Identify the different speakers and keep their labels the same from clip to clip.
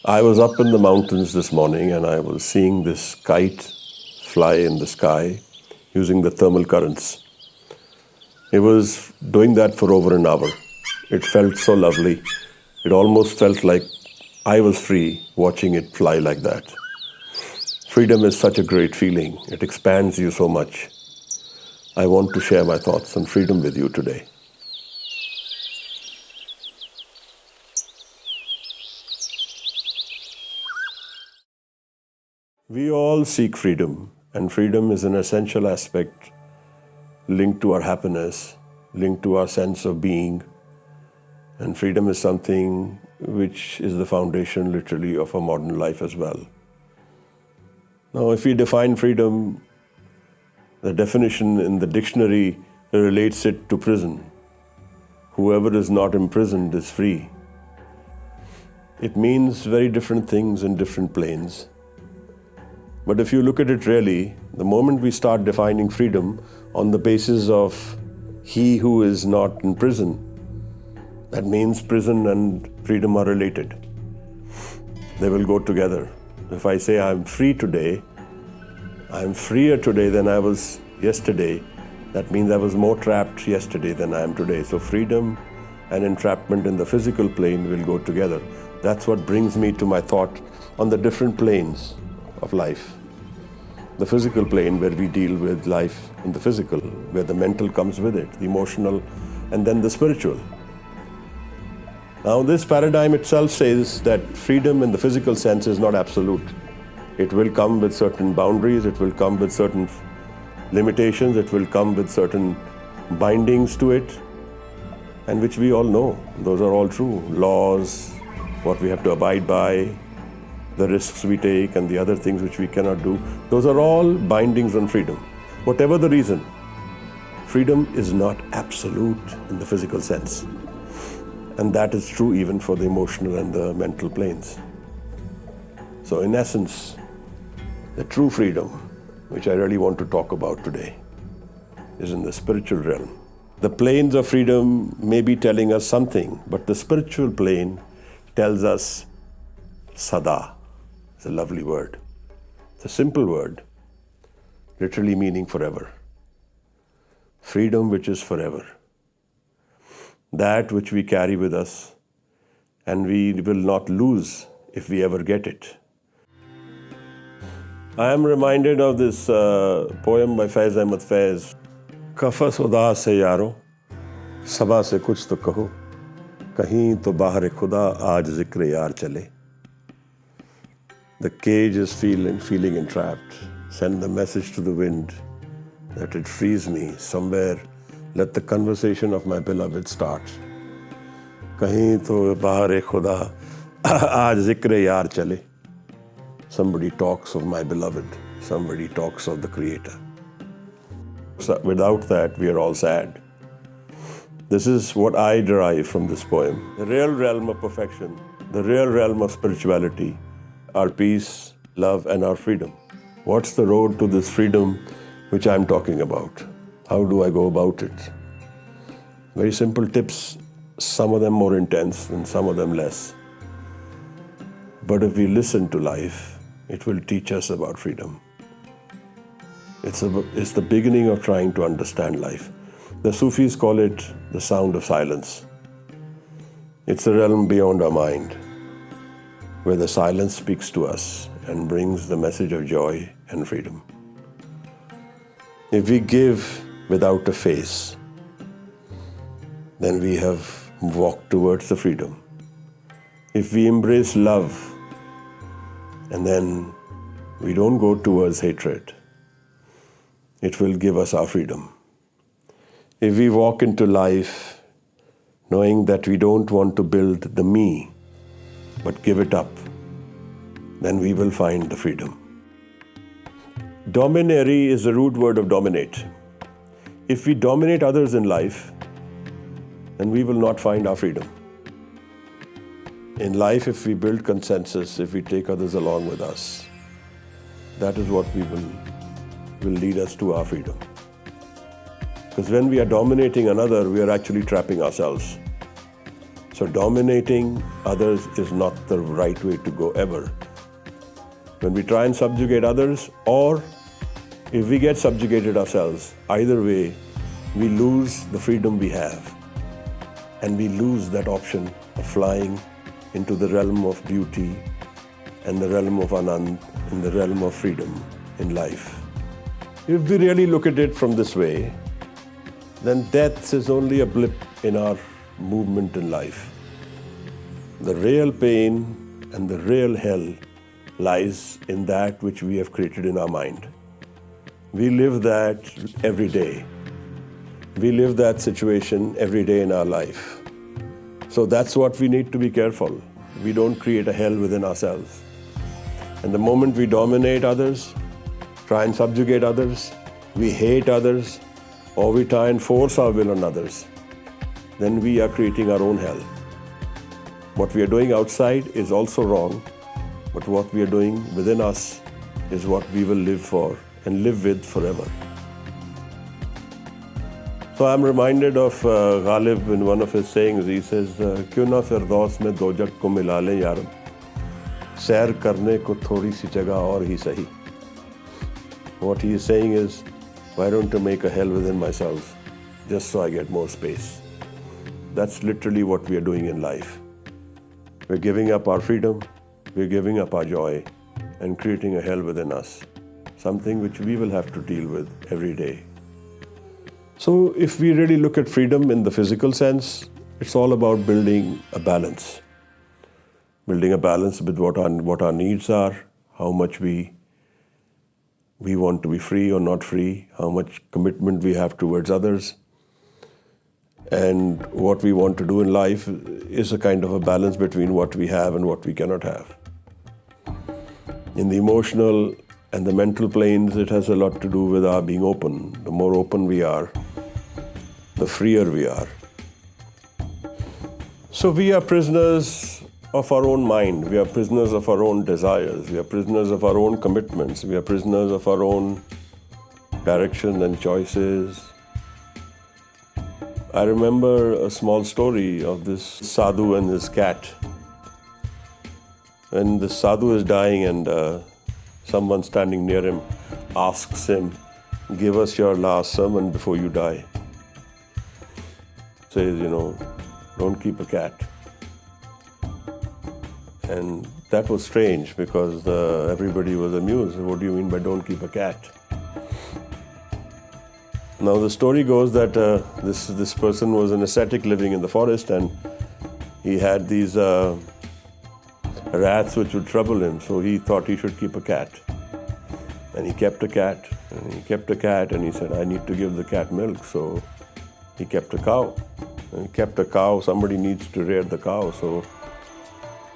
Speaker 1: I was up in the mountains this morning and I was seeing this kite fly in the sky using the thermal currents. It was doing that for over an hour. It felt so lovely. It almost felt like I was free watching it fly like that. Freedom is such a great feeling. It expands you so much. I want to share my thoughts on freedom with you today. We all seek freedom, and freedom is an essential aspect linked to our happiness, linked to our sense of being. And freedom is something which is the foundation, literally, of a modern life as well. Now, if we define freedom, the definition in the dictionary relates it to prison. Whoever is not imprisoned is free. It means very different things in different planes. But if you look at it really, the moment we start defining freedom on the basis of he who is not in prison, that means prison and freedom are related. They will go together. If I say I'm free today, I'm freer today than I was yesterday, that means I was more trapped yesterday than I am today. So freedom and entrapment in the physical plane will go together. That's what brings me to my thought on the different planes of life. The physical plane, where we deal with life in the physical, where the mental comes with it, the emotional, and then the spiritual. Now, this paradigm itself says that freedom in the physical sense is not absolute. It will come with certain boundaries, it will come with certain limitations, it will come with certain bindings to it, and which we all know. Those are all true. Laws, what we have to abide by, the risks we take, and the other things which we cannot do. Those are all bindings on freedom. Whatever the reason, freedom is not absolute in the physical sense. And that is true even for the emotional and the mental planes. So in essence, the true freedom, which I really want to talk about today, is in the spiritual realm. The planes of freedom may be telling us something, but the spiritual plane tells us sada. It's a lovely word. It's a simple word, literally meaning forever. Freedom which is forever. That which we carry with us, and we will not lose if we ever get it. I am reminded of this poem by Faiz Ahmed Faiz. Kafas udas se yaro, sabah se kuch to kaho, kahin to bahar khuda aaj zikr yaar chale. The cage is feeling entrapped. Send the message to the wind that it frees me. Somewhere, let the conversation of my beloved start. Kahin to bahar khuda aaj zikr yaar chale. Somebody talks of my beloved. Somebody talks of the Creator. So without that, we are all sad. This is what I derive from this poem. The real realm of perfection, the real realm of spirituality, our peace, love, and our freedom. What's the road to this freedom which I'm talking about? How do I go about it? Very simple tips, some of them more intense and some of them less. But if we listen to life, it will teach us about freedom. It's the beginning of trying to understand life. The Sufis call it the sound of silence. It's a realm beyond our mind, where the silence speaks to us and brings the message of joy and freedom. If we give without a face, then we have walked towards the freedom. If we embrace love, and then we don't go towards hatred, it will give us our freedom. If we walk into life knowing that we don't want to build the me, but give it up, then we will find the freedom. Dominary is the root word of dominate. If we dominate others in life, then we will not find our freedom. In life, if we build consensus, if we take others along with us, that is what will lead us to our freedom. Because when we are dominating another, we are actually trapping ourselves. So dominating others is not the right way to go ever. When we try and subjugate others, or if we get subjugated ourselves, either way, we lose the freedom we have. And we lose that option of flying into the realm of beauty and the realm of Anand, in the realm of freedom in life. If we really look at it from this way, then death is only a blip in our movement in life. The real pain and the real hell lies in that which we have created in our mind. We live that every day. We live that situation every day in our life. So that's what we need to be careful. We don't create a hell within ourselves. And the moment we dominate others, try and subjugate others, we hate others, or we try and force our will on others, then we are creating our own hell. What we are doing outside is also wrong, but what we are doing within us is what we will live for and live with forever. So I'm reminded of Ghalib in one of his sayings. He says, "Kyun na firdaus mein dojak ko mila le yaram, sair karne ko thodi si jagah aur hi sahi." What he is saying is, why don't I make a hell within myself just so I get more space? That's literally what we are doing in life. We're giving up our freedom, we're giving up our joy, and creating a hell within us, something which we will have to deal with every day. So if we really look at freedom in the physical sense, it's all about building a balance. Building a balance with what our needs are, how much we want to be free or not free, how much commitment we have towards others, and what we want to do in life is a kind of a balance between what we have and what we cannot have. In the emotional and the mental planes, it has a lot to do with our being open. The more open we are, the freer we are. So we are prisoners of our own mind. We are prisoners of our own desires. We are prisoners of our own commitments. We are prisoners of our own direction and choices. I remember a small story of this sadhu and his cat. When the sadhu is dying and someone standing near him asks him, "Give us your last sermon before you die." Says, "Don't keep a cat." And that was strange because everybody was amused. What do you mean by don't keep a cat? Now the story goes that this person was an ascetic living in the forest, and he had these rats which would trouble him, so he thought he should keep a cat. And he kept a cat, and he kept a cat, and he said, "I need to give the cat milk," so he kept a cow. And he kept a cow, somebody needs to rear the cow, so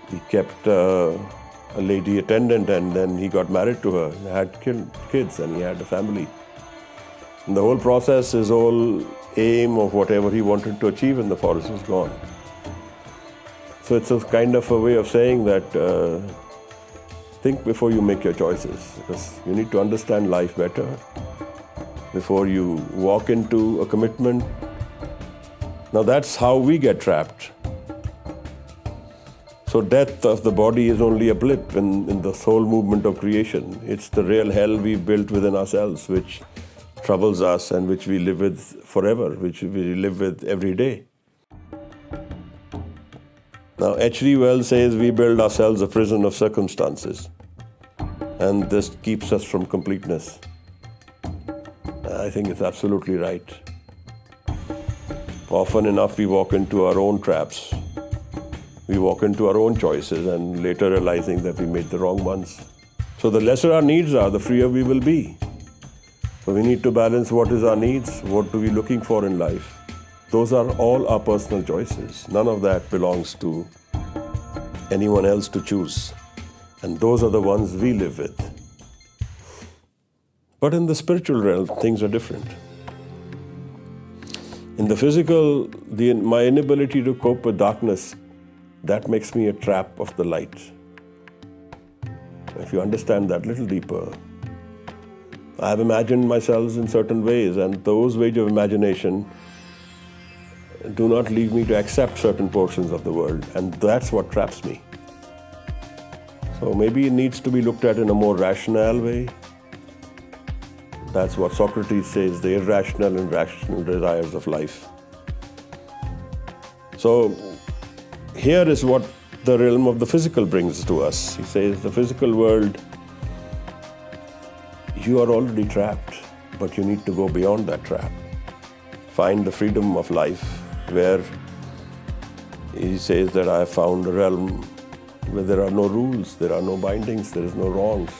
Speaker 1: he kept a lady attendant, and then he got married to her, and had kids, and he had a family. And the whole process, his whole aim of whatever he wanted to achieve in the forest is gone. So it's a kind of a way of saying that think before you make your choices, because you need to understand life better before you walk into a commitment. Now that's how we get trapped. So death of the body is only a blip in the whole movement of creation. It's the real hell we've built within ourselves, which troubles us and which we live with forever, which we live with every day. Now, H.G. Wells says we build ourselves a prison of circumstances, and this keeps us from completeness. I think it's absolutely right. Often enough, we walk into our own traps. We walk into our own choices and later realizing that we made the wrong ones. So the lesser our needs are, the freer we will be. So we need to balance what is our needs, what are we looking for in life. Those are all our personal choices. None of that belongs to anyone else to choose. And those are the ones we live with. But in the spiritual realm, things are different. In the physical, my inability to cope with darkness, that makes me a trap of the light. If you understand that a little deeper, I have imagined myself in certain ways, and those ways of imagination do not leave me to accept certain portions of the world, and that's what traps me. So maybe it needs to be looked at in a more rational way. That's what Socrates says, the irrational and rational desires of life. So here is what the realm of the physical brings to us. He says, the physical world, you are already trapped, but you need to go beyond that trap. Find the freedom of life, where he says that I have found a realm where there are no rules, there are no bindings, there is no wrongs,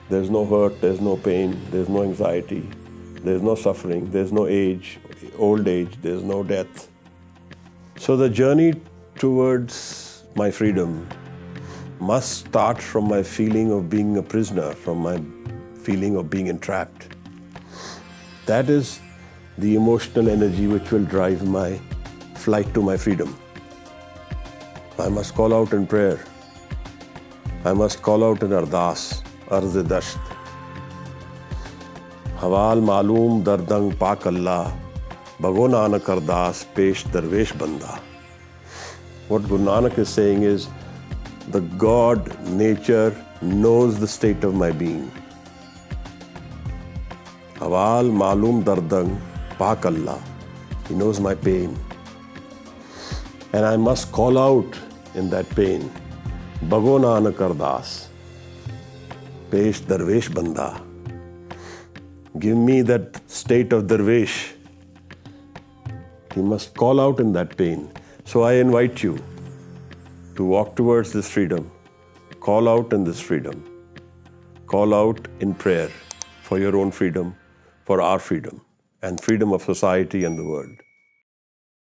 Speaker 1: there is no hurt, there is no pain, there is no anxiety, there is no suffering, there is no age, old age, there is no death. So the journey towards my freedom must start from my feeling of being a prisoner, from my feeling of being entrapped. That is the emotional energy which will drive my flight to my freedom. I must call out in prayer. I must call out in ardas, arz-e-dasht. Hawal maloom dardang pak Allah, Bhago Nanak ardas pesh darvesh banda. What Guru Nanak is saying is, the God, nature, knows the state of my being. Hawal maloom dardang pak Allah. He knows my pain. And I must call out in that pain. Bhago Nanak ardas, pesh darvesh banda. Give me that state of darvesh. He must call out in that pain. So I invite you to walk towards this freedom. Call out in this freedom. Call out in prayer for your own freedom, for our freedom, and freedom of society and the world.